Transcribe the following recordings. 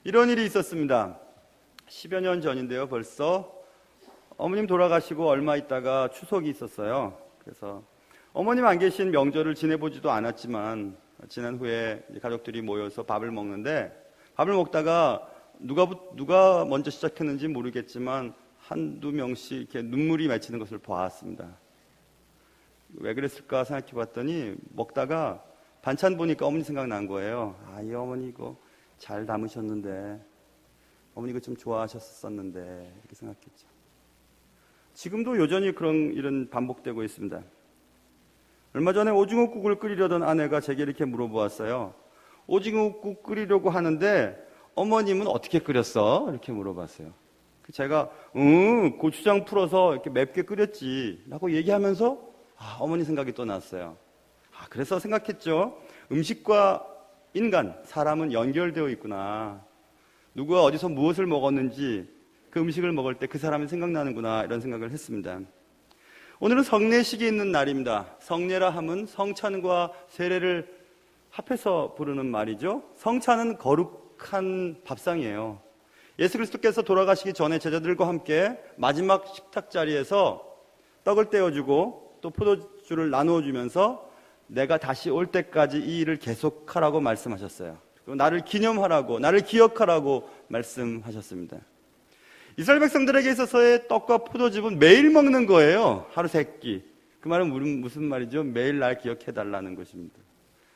이런 일이 있었습니다. 10여 년 전인데요. 벌써 어머님 돌아가시고 얼마 있다가 추석이 있었어요. 그래서 어머님 안 계신 명절을 지내보지도 않았지만 지난 후에 가족들이 모여서 밥을 먹는데, 밥을 먹다가 누가 먼저 시작했는지 모르겠지만 한두 명씩 이렇게 눈물이 맺히는 것을 보았습니다. 왜 그랬을까 생각해 봤더니 먹다가 반찬 보니까 어머니 생각난 거예요. 이 어머니 이거 잘 담으셨는데, 어머니 이거 좀 좋아하셨었는데, 이렇게 생각했죠. 지금도 여전히 그런 일은 반복되고 있습니다. 얼마 전에 오징어국을 끓이려던 아내가 제게 이렇게 물어보았어요. 오징어국 끓이려고 하는데 어머님은 어떻게 끓였어? 이렇게 물어봤어요. 제가 고추장 풀어서 이렇게 맵게 끓였지 라고 얘기하면서 어머니 생각이 또 났어요. 그래서 생각했죠. 음식과 인간, 사람은 연결되어 있구나. 누가 어디서 무엇을 먹었는지 그 음식을 먹을 때 그 사람이 생각나는구나, 이런 생각을 했습니다. 오늘은 성례식이 있는 날입니다. 성례라 함은 성찬과 세례를 합해서 부르는 말이죠. 성찬은 거룩한 밥상이에요. 예수 그리스도께서 돌아가시기 전에 제자들과 함께 마지막 식탁 자리에서 떡을 떼어주고 또 포도주를 나누어 주면서 내가 다시 올 때까지 이 일을 계속하라고 말씀하셨어요. 그리고 나를 기념하라고, 나를 기억하라고 말씀하셨습니다. 이스라엘 백성들에게 있어서의 떡과 포도즙은 매일 먹는 거예요. 하루 세 끼. 그 말은 무슨 말이죠? 매일 날 기억해달라는 것입니다.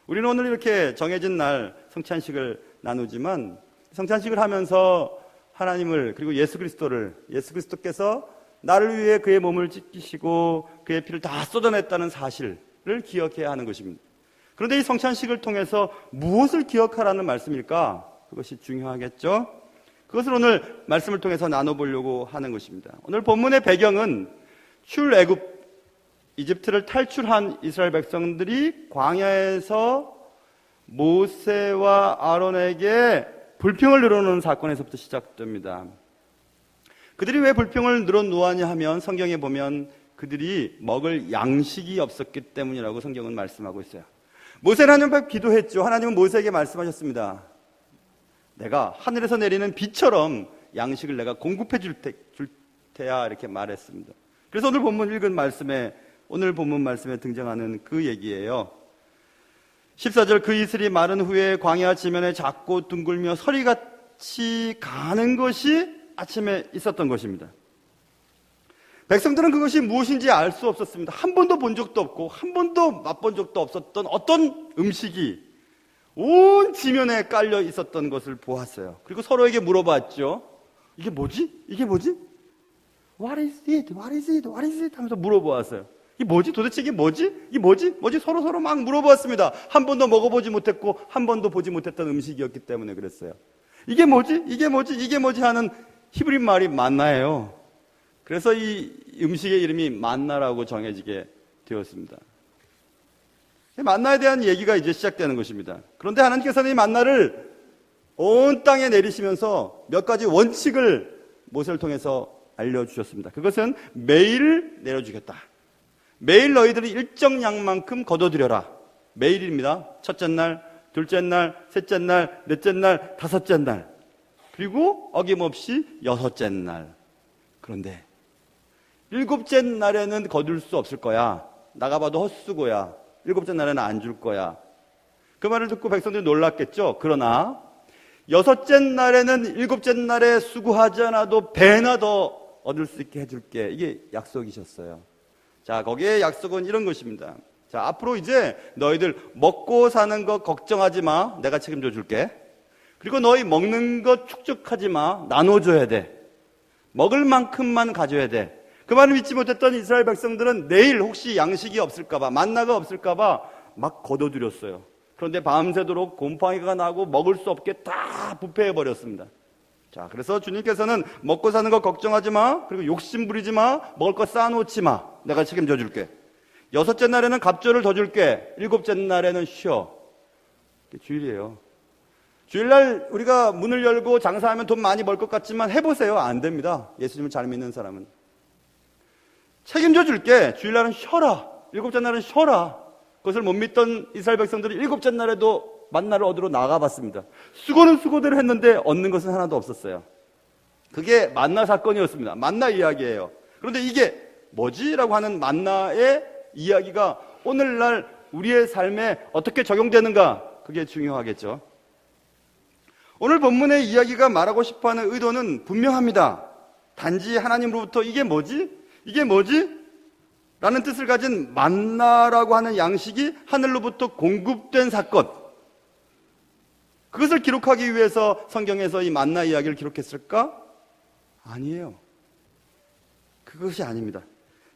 우리는 오늘 이렇게 정해진 날 성찬식을 나누지만, 성찬식을 하면서 하나님을, 그리고 예수 그리스도께서 나를 위해 그의 몸을 찢기시고 그의 피를 다 쏟아냈다는 사실을 기억해야 하는 것입니다. 그런데 이 성찬식을 통해서 무엇을 기억하라는 말씀일까? 그것이 중요하겠죠? 그것을 오늘 말씀을 통해서 나눠보려고 하는 것입니다. 오늘 본문의 배경은 출애굽, 이집트를 탈출한 이스라엘 백성들이 광야에서 모세와 아론에게 불평을 늘어놓는 사건에서부터 시작됩니다. 그들이 왜 불평을 늘어놓았냐 하면 성경에 보면 그들이 먹을 양식이 없었기 때문이라고 성경은 말씀하고 있어요. 모세는 하나님 앞에 기도했죠. 하나님은 모세에게 말씀하셨습니다. 내가 하늘에서 내리는 비처럼 양식을 내가 공급해 줄 테야, 이렇게 말했습니다. 그래서 오늘 본문 읽은 말씀에, 오늘 본문 말씀에 등장하는 그 얘기예요. 14절, 그 이슬이 마른 후에 광야 지면에 작고 둥글며 서리같이 가는 것이 아침에 있었던 것입니다. 백성들은 그것이 무엇인지 알 수 없었습니다. 한 번도 본 적도 없고 한 번도 맛본 적도 없었던 어떤 음식이 온 지면에 깔려 있었던 것을 보았어요. 그리고 서로에게 물어봤죠. 이게 뭐지? 이게 뭐지? What is it? What is it? What is it? 하면서 물어보았어요. 이게 뭐지? 도대체 이게 뭐지? 이게 뭐지? 뭐지? 서로 막 물어보았습니다. 한 번도 먹어보지 못했고 한 번도 보지 못했던 음식이었기 때문에 그랬어요. 이게 뭐지? 이게 뭐지? 이게 뭐지? 하는 히브리 말이 만나예요. 그래서 이 음식의 이름이 만나라고 정해지게 되었습니다. 만나에 대한 얘기가 이제 시작되는 것입니다. 그런데 하나님께서는 이 만나를 온 땅에 내리시면서 몇 가지 원칙을 모세를 통해서 알려주셨습니다. 그것은 매일 내려주겠다. 매일 너희들이 일정 양만큼 거둬들여라. 매일입니다. 첫째 날, 둘째 날, 셋째 날, 넷째 날, 다섯째 날, 그리고 어김없이 여섯째 날. 그런데 일곱째 날에는 거둘 수 없을 거야. 나가봐도 헛수고야. 일곱째 날에는 안 줄 거야. 그 말을 듣고 백성들이 놀랐겠죠. 그러나 여섯째 날에는 일곱째 날에 수고하지 않아도 배나 더 얻을 수 있게 해줄게. 이게 약속이셨어요. 자, 거기에 약속은 이런 것입니다. 자, 앞으로 이제 너희들 먹고 사는 거 걱정하지 마. 내가 책임져 줄게. 그리고 너희 먹는 거 축적하지 마. 나눠줘야 돼. 먹을 만큼만 가져야 돼. 그 말을 믿지 못했던 이스라엘 백성들은 내일 혹시 양식이 없을까봐, 만나가 없을까봐 막 거둬들였어요. 그런데 밤새도록 곰팡이가 나고 먹을 수 없게 다 부패해버렸습니다. 자, 그래서 주님께서는 먹고 사는 거 걱정하지 마. 그리고 욕심 부리지 마. 먹을 거 쌓아놓지 마. 내가 책임져 줄게. 여섯째 날에는 갑절을 더 줄게. 일곱째 날에는 쉬어. 이게 주일이에요. 주일날 우리가 문을 열고 장사하면 돈 많이 벌 것 같지만 해보세요. 안 됩니다. 예수님을 잘 믿는 사람은. 책임져 줄게. 주일날은 쉬어라. 일곱째 날은 쉬어라. 그것을 못 믿던 이스라엘 백성들이 일곱째 날에도 만나를 얻으러 나가봤습니다. 수고는 수고대로 했는데 얻는 것은 하나도 없었어요. 그게 만나 사건이었습니다. 만나 이야기예요. 그런데 이게 뭐지? 라고 하는 만나의 이야기가 오늘날 우리의 삶에 어떻게 적용되는가? 그게 중요하겠죠. 오늘 본문의 이야기가 말하고 싶어하는 의도는 분명합니다. 단지 하나님으로부터 이게 뭐지? 이게 뭐지? 라는 뜻을 가진 만나라고 하는 양식이 하늘로부터 공급된 사건. 그것을 기록하기 위해서 성경에서 이 만나 이야기를 기록했을까? 아니에요. 그것이 아닙니다.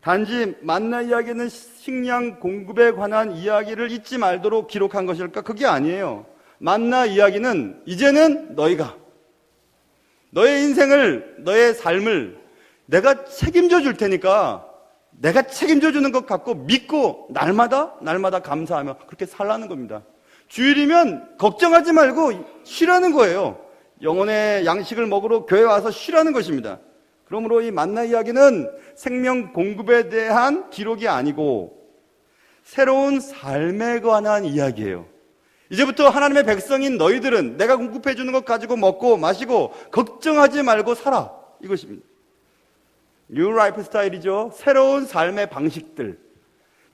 단지 만나 이야기는 식량 공급에 관한 이야기를 잊지 말도록 기록한 것일까? 그게 아니에요. 만나 이야기는 이제는 너희가 너의 인생을, 너의 삶을 내가 책임져 줄 테니까 내가 책임져 주는 것 같고 믿고 날마다 감사하며 그렇게 살라는 겁니다. 주일이면 걱정하지 말고 쉬라는 거예요. 영혼의 양식을 먹으러 교회 와서 쉬라는 것입니다. 그러므로 이 만나 이야기는 생명 공급에 대한 기록이 아니고 새로운 삶에 관한 이야기예요. 이제부터 하나님의 백성인 너희들은 내가 공급해 주는 것 가지고 먹고 마시고 걱정하지 말고 살아. 이것입니다. 뉴 라이프 스타일이죠. 새로운 삶의 방식들.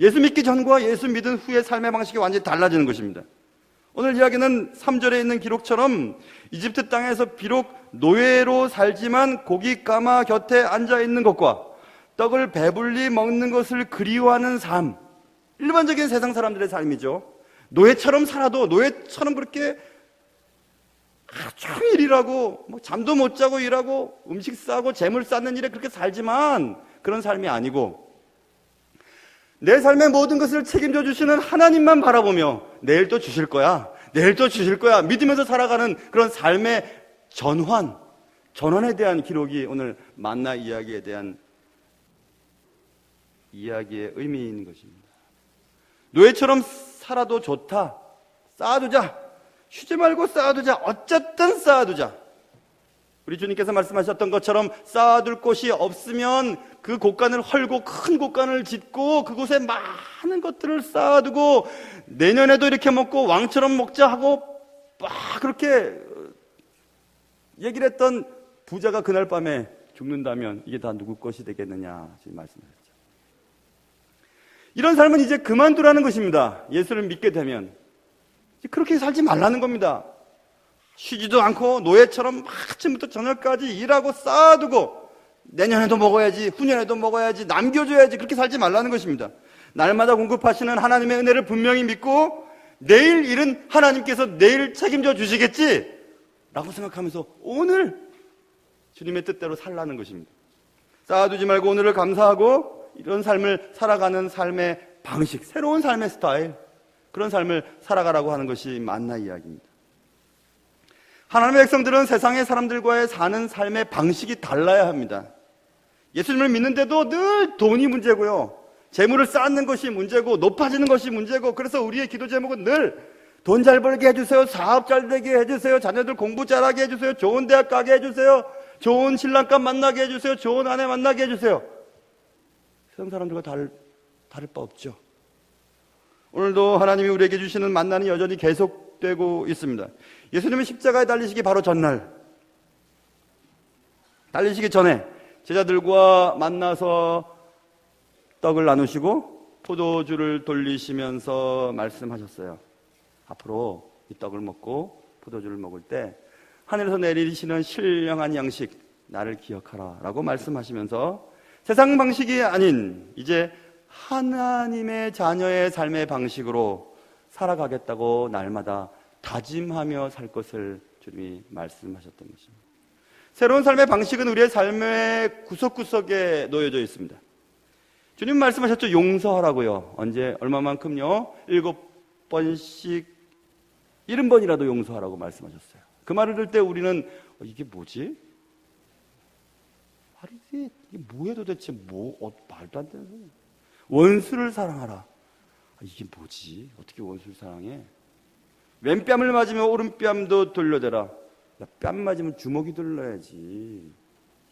예수 믿기 전과 예수 믿은 후의 삶의 방식이 완전히 달라지는 것입니다. 오늘 이야기는 3절에 있는 기록처럼 이집트 땅에서 비록 노예로 살지만 고기 까마 곁에 앉아 있는 것과 떡을 배불리 먹는 것을 그리워하는 삶. 일반적인 세상 사람들의 삶이죠. 노예처럼 살아도 노예처럼 그렇게 하루 종일 일하고 잠도 못 자고 일하고 음식 싸고 재물 쌓는 일에 그렇게 살지만 그런 삶이 아니고 내 삶의 모든 것을 책임져 주시는 하나님만 바라보며 내일 또 주실 거야, 내일 또 주실 거야 믿으면서 살아가는 그런 삶의 전환에 대한 기록이 오늘 만나 이야기에 대한 이야기의 의미인 것입니다. 노예처럼 살아도 좋다. 쌓아두자. 쉬지 말고 쌓아두자. 어쨌든 쌓아두자. 우리 주님께서 말씀하셨던 것처럼 쌓아둘 곳이 없으면 그 곳간을 헐고 큰 곳간을 짓고 그곳에 많은 것들을 쌓아두고 내년에도 이렇게 먹고 왕처럼 먹자 하고 막 그렇게 얘기를 했던 부자가 그날 밤에 죽는다면 이게 다 누구 것이 되겠느냐 지금 말씀하셨죠. 이런 삶은 이제 그만두라는 것입니다. 예수를 믿게 되면 그렇게 살지 말라는 겁니다. 쉬지도 않고 노예처럼 아침부터 저녁까지 일하고 쌓아두고 내년에도 먹어야지, 후년에도 먹어야지, 남겨줘야지 그렇게 살지 말라는 것입니다. 날마다 공급하시는 하나님의 은혜를 분명히 믿고 내일 일은 하나님께서 내일 책임져 주시겠지 라고 생각하면서 오늘 주님의 뜻대로 살라는 것입니다. 쌓아두지 말고 오늘을 감사하고 이런 삶을 살아가는 삶의 방식, 새로운 삶의 스타일, 그런 삶을 살아가라고 하는 것이 만나 이야기입니다. 하나님의 백성들은 세상의 사람들과의 사는 삶의 방식이 달라야 합니다. 예수님을 믿는데도 늘 돈이 문제고요. 재물을 쌓는 것이 문제고 높아지는 것이 문제고 그래서 우리의 기도 제목은 늘 돈 잘 벌게 해주세요. 사업 잘 되게 해주세요. 자녀들 공부 잘하게 해주세요. 좋은 대학 가게 해주세요. 좋은 신랑감 만나게 해주세요. 좋은 아내 만나게 해주세요. 세상 사람들과 다를 바 없죠. 오늘도 하나님이 우리에게 주시는 만나는 여전히 계속되고 있습니다. 예수님은 십자가에 달리시기 바로 전날, 달리시기 전에 제자들과 만나서 떡을 나누시고 포도주를 돌리시면서 말씀하셨어요. 앞으로 이 떡을 먹고 포도주를 먹을 때 하늘에서 내리시는 신령한 양식 나를 기억하라 라고 말씀하시면서 세상 방식이 아닌 이제 하나님의 자녀의 삶의 방식으로 살아가겠다고 날마다 다짐하며 살 것을 주님이 말씀하셨던 것입니다. 새로운 삶의 방식은 우리의 삶의 구석구석에 놓여져 있습니다. 주님 말씀하셨죠. 용서하라고요. 언제 얼마만큼요? 7번씩 70번이라도 용서하라고 말씀하셨어요. 그 말을 들을 때 우리는 이게 뭐지? 이게 뭐야 도대체 말도 안 되는 소리야. 원수를 사랑하라. 이게 뭐지? 어떻게 원수를 사랑해? 왼뺨을 맞으면 오른뺨도 돌려대라. 뺨 맞으면 주먹이 돌려야지.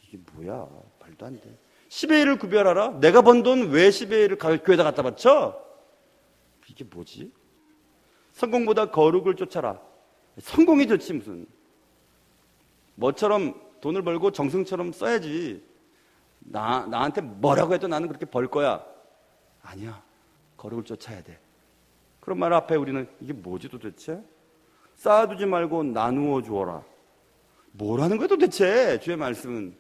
이게 뭐야? 말도 안 돼. 10의 1을 구별하라. 내가 번 돈 왜 10의 1을 교회에다 갖다 바쳐? 이게 뭐지? 성공보다 거룩을 쫓아라. 성공이 좋지 무슨. 뭐처럼 돈을 벌고 정승처럼 써야지. 나한테 뭐라고 해도 나는 그렇게 벌 거야. 아니야. 거룩을 쫓아야 돼. 그런 말 앞에 우리는 이게 뭐지 도대체? 쌓아두지 말고 나누어 주어라. 뭐라는 거야 도대체? 주의 말씀은.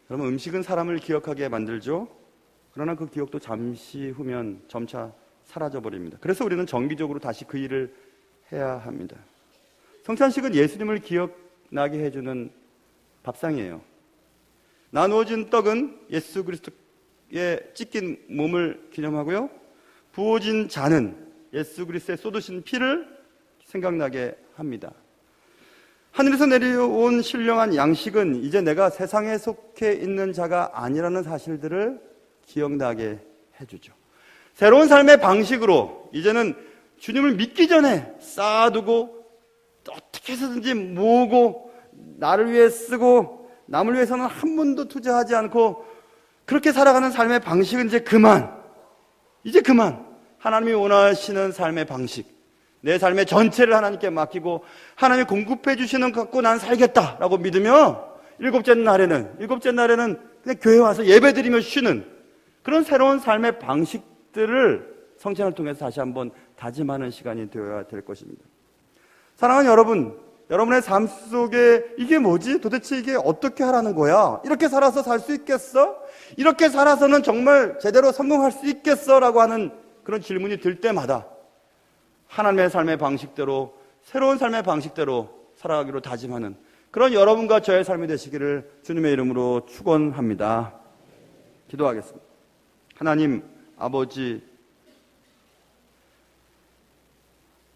여러분, 음식은 사람을 기억하게 만들죠. 그러나 그 기억도 잠시 후면 점차 사라져버립니다. 그래서 우리는 정기적으로 다시 그 일을 해야 합니다. 성찬식은 예수님을 기억나게 해주는 밥상이에요. 나누어진 떡은 예수 그리스도의 찢긴 몸을 기념하고요. 부어진 잔은 예수 그리스도의 쏟으신 피를 생각나게 합니다. 하늘에서 내려온 신령한 양식은 이제 내가 세상에 속해 있는 자가 아니라는 사실들을 기억나게 해주죠. 새로운 삶의 방식으로 이제는 주님을 믿기 전에 쌓아두고 어떻게 해서든지 모으고 나를 위해 쓰고 남을 위해서는 한 번도 투자하지 않고 그렇게 살아가는 삶의 방식은 이제 그만 하나님이 원하시는 삶의 방식, 내 삶의 전체를 하나님께 맡기고 하나님이 공급해 주시는 것 갖고 난 살겠다라고 믿으며 일곱째 날에는 그냥 교회 와서 예배드리며 쉬는 그런 새로운 삶의 방식들을 성찬을 통해서 다시 한번 다짐하는 시간이 되어야 될 것입니다. 사랑하는 여러분, 여러분의 삶 속에 이게 뭐지? 도대체 이게 어떻게 하라는 거야? 이렇게 살아서 살 수 있겠어? 이렇게 살아서는 정말 제대로 성공할 수 있겠어? 라고 하는 그런 질문이 들 때마다 하나님의 삶의 방식대로, 새로운 삶의 방식대로 살아가기로 다짐하는 그런 여러분과 저의 삶이 되시기를 주님의 이름으로 축원합니다. 기도하겠습니다. 하나님 아버지,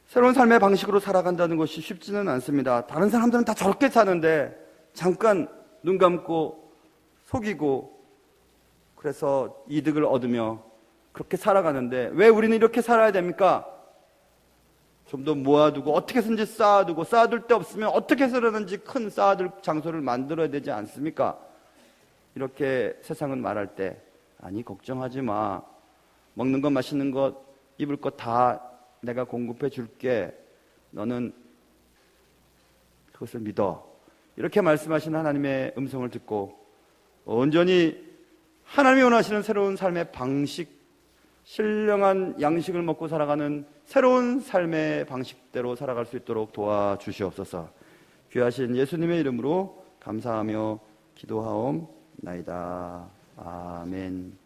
새로운 삶의 방식으로 살아간다는 것이 쉽지는 않습니다. 다른 사람들은 다 저렇게 사는데 잠깐 눈 감고 속이고 그래서 이득을 얻으며 그렇게 살아가는데 왜 우리는 이렇게 살아야 됩니까? 좀 더 모아두고 어떻게 해서든지 쌓아두고 쌓아둘 데 없으면 어떻게 해서든지 큰 쌓아둘 장소를 만들어야 되지 않습니까? 이렇게 세상은 말할 때 아니 걱정하지 마. 먹는 것 마시는 것 입을 것 다 내가 공급해 줄게. 너는 그것을 믿어. 이렇게 말씀하시는 하나님의 음성을 듣고 온전히 하나님이 원하시는 새로운 삶의 방식, 신령한 양식을 먹고 살아가는 새로운 삶의 방식대로 살아갈 수 있도록 도와주시옵소서. 귀하신 예수님의 이름으로 감사하며 기도하옵나이다. 아멘.